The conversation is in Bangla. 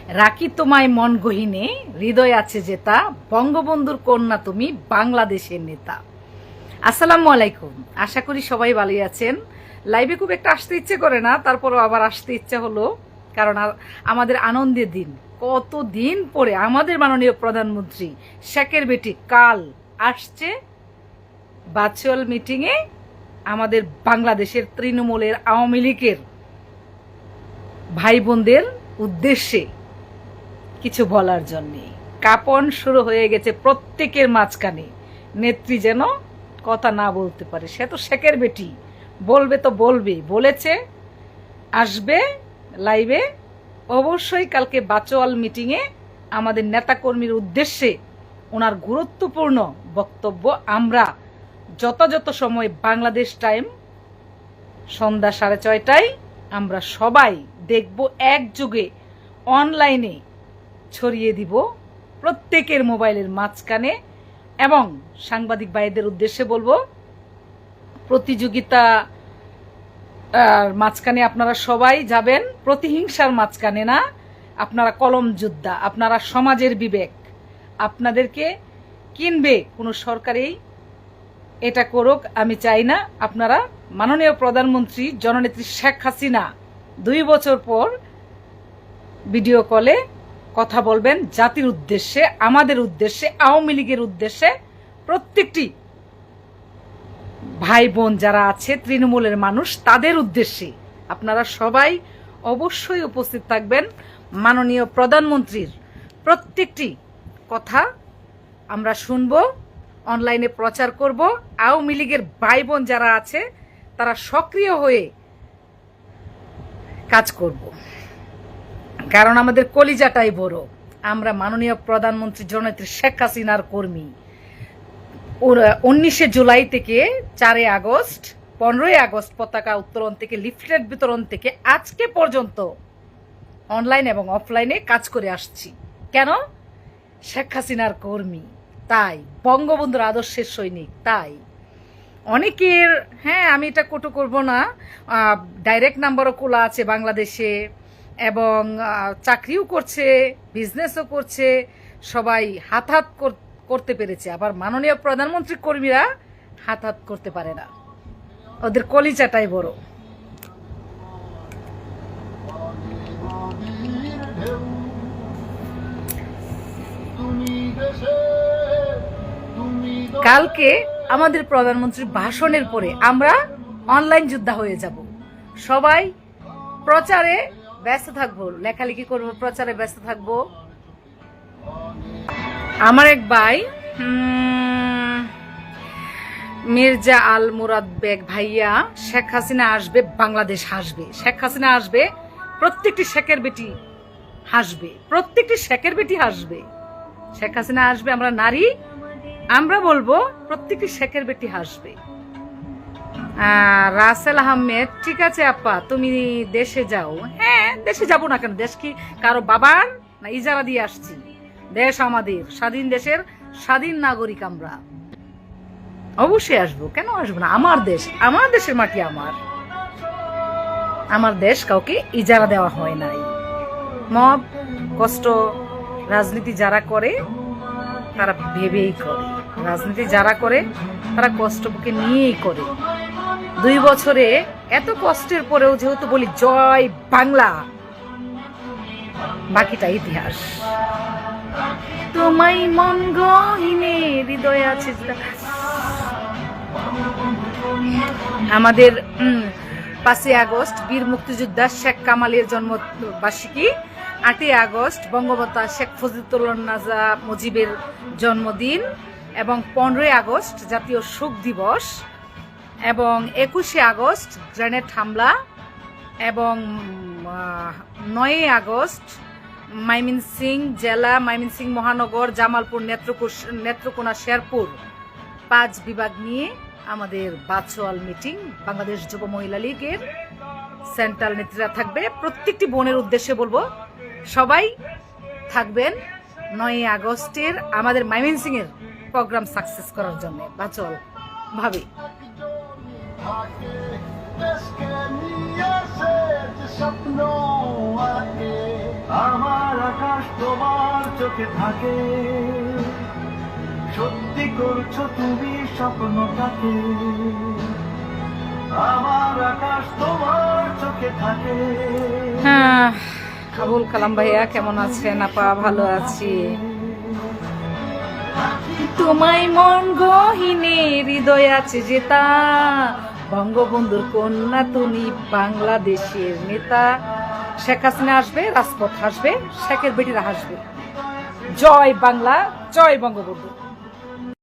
রাখি তোমায় মন গহিনে, হৃদয় আছে জেতা, বঙ্গবন্ধুর কন্যা তুমি, বাংলাদেশের নেতা। আসসালামু আলাইকুম, আশা করি সবাই ভালোই আছেন। লাইভে খুব একটা আসতে ইচ্ছে করে না, তারপরও আবার আসতে ইচ্ছে হলো, কারণ আমাদের আনন্দের দিন। কতদিন পরে আমাদের মাননীয় প্রধানমন্ত্রী শেখের বেটি কাল আসছে ভার্চুয়াল মিটিংয়ে আমাদের বাংলাদেশের তৃণমূলের, আওয়ামী লীগের ভাই বোনদের উদ্দেশ্যে কিছু বলার জন্যে। কাঁপন শুরু হয়ে গেছে প্রত্যেকের মাঝখানে। নেত্রী যেন কথা না বলতে পারে, সে তো শেখের বেটি, বলবে তো বলবে, বলেছে আসবে লাইভে। অবশ্যই কালকে ভার্চুয়াল মিটিংয়ে আমাদের নেতাকর্মীর উদ্দেশ্যে ওনার গুরুত্বপূর্ণ বক্তব্য আমরা যথাযথ সময় বাংলাদেশ টাইম সন্ধ্যা 6:30টায় আমরা সবাই দেখব, একযোগে অনলাইনে ছড়িয়ে দিব প্রত্যেকের মোবাইলের মাঝখানে। এবং সাংবাদিক ভাইদের উদ্দেশ্যে বলবো, প্রতিযোগিতা মাঝখানে আপনারা সবাই যাবেন, প্রতিহিংসার মাঝখানে না। আপনারা কলম যোদ্ধা, আপনারা সমাজের বিবেক, আপনাদেরকে কিনবে কোনো সরকারই এটা করুক আমি চাই না। আপনারা মাননীয় প্রধানমন্ত্রী জননেত্রী শেখ হাসিনা 2 বছর পর ভিডিও কলে কথা বলবেন জাতির উদ্দেশ্যে, আমাদের উদ্দেশ্যে, আওয়ামী লীগের উদ্দেশ্যে, প্রত্যেকটি ভাই বোন যারা আছে তৃণমূলের মানুষ তাদের উদ্দেশ্যে। আপনারা সবাই অবশ্যই উপস্থিত থাকবেন। মাননীয় প্রধানমন্ত্রীর প্রত্যেকটি কথা আমরা শুনব, অনলাইনে প্রচার করব। আওয়ামী লীগের ভাই বোন যারা আছে তারা সক্রিয় হয়ে কাজ করব, কারণ আমাদের কলিজাটাই বড়। আমরা মাননীয় প্রধানমন্ত্রী জননেত্রী শেখ হাসিনার কর্মী। 19শে জুলাই থেকে 4 আগস্ট, 15ই আগস্ট পতাকা উত্তোলন থেকে, লিফলেট বিতরণ থেকে আজকে পর্যন্ত অনলাইন এবং অফলাইনে কাজ করে আসছি। কেন? শেখ হাসিনার কর্মী, তাই বঙ্গবন্ধুর আদর্শের সৈনিক। তাই অনেকের, হ্যাঁ আমি এটা কটু করব না, ডাইরেক্ট নাম্বারও খোলা আছে বাংলাদেশে, এবং চাকরিও করছে, বিজনেসও করছে, সবাই হাত হাত করতে পেরেছে। আবার মাননীয় প্রধানমন্ত্রী কর্মীরা হাত হাত করতে পারে না, ওদের কলিজাটাই বড়। কালকে আমাদের প্রধানমন্ত্রীর ভাষণের পরে আমরা অনলাইন যোদ্ধা হয়ে যাব, সবাই প্রচারে ব্যস্ত থাকবো, লেখালেখি করবো, প্রচারে ব্যস্ত থাকবো। আমার এক ভাই মির্জা আল মুরাদ বেগ ভাইয়া, শেখ হাসিনা আসবে, বাংলাদেশ হাসবে। শেখ হাসিনা আসবে, প্রত্যেকটি শেখের বেটি হাসবে, প্রত্যেকটি শেখের বেটি হাসবে। শেখ হাসিনা আসবে, আমরা নারী, আমরা বলবো প্রত্যেকটি শেখের বেটি হাসবে। রাসেল আহমেদ, ঠিক আছে আপা তুমি দেশে যাও। হ্যাঁ দেশে যাব না কেন? দেশ কি কারো বাবার না? ইজারা দিয়ে আসছি। দেশ আমাদের, স্বাধীন দেশের স্বাধীন নাগরিক আমরা। অবশ্যই আসবো, কেন আসবো না? আমার দেশ, আমার দেশের মাটি আমার, আমার দেশ কাউকে ইজারা দেওয়া হয় নাই। মব কষ্ট রাজনীতি যারা করে তারা ভেবেই করে, রাজনীতি যারা করে তারা কষ্ট বুকে নিয়েই করে। 2 বছরে এত কষ্টের পরেও যেহেতু বলি জয় বাংলা, বাকিটা ইতিহাস। তোমায় মন গহিনে, হৃদয় আছে। আমাদের 5ই আগস্ট বীর মুক্তিযোদ্ধা শেখ কামালের জন্মবার্ষিকী, 8ই আগস্ট বঙ্গবন্ধু শেখ মুজিবুর মুজিবের জন্মদিন, এবং 15ই আগস্ট জাতীয় শোক দিবস, এবং 21শে আগস্ট গ্রেনেড হামলা, এবং 9ই আগস্ট ময়মনসিংহ জেলা, ময়মনসিংহ মহানগর, জামালপুর, নেত্রকোনা, শেরপুর 5 বিভাগ নিয়ে আমাদের ভার্চুয়াল মিটিং। বাংলাদেশ যুব মহিলা লীগের সেন্ট্রাল নেত্রীরা থাকবে। প্রত্যেকটি বোনের উদ্দেশ্যে বলবো, সবাই থাকবেন 9ই আগস্টের আমাদের ময়মনসিংহের প্রোগ্রাম সাকসেস করার জন্য ভার্চুয়াল ভাবে। স্বপ্ন আমার আকাশ তোমার চোখে থাকে, সত্যি করছো তুমি স্বপ্নটাকে। আমার আকাশ তোমার চোখে থাকে। হ্যাঁ, আবুল কালাম ভাইয়া কেমন আছেন? আপা ভালো আছি। তোমায় মন গহিনে হৃদয় আছে জেতা, বঙ্গবন্ধুর কন্যা তুমি বাংলাদেশের নেতা। শেখ হাসিনা আসবে, রাজপথ হাসবে, শেখের বেটিরা হাসবে। জয় বাংলা, জয় বঙ্গবন্ধু।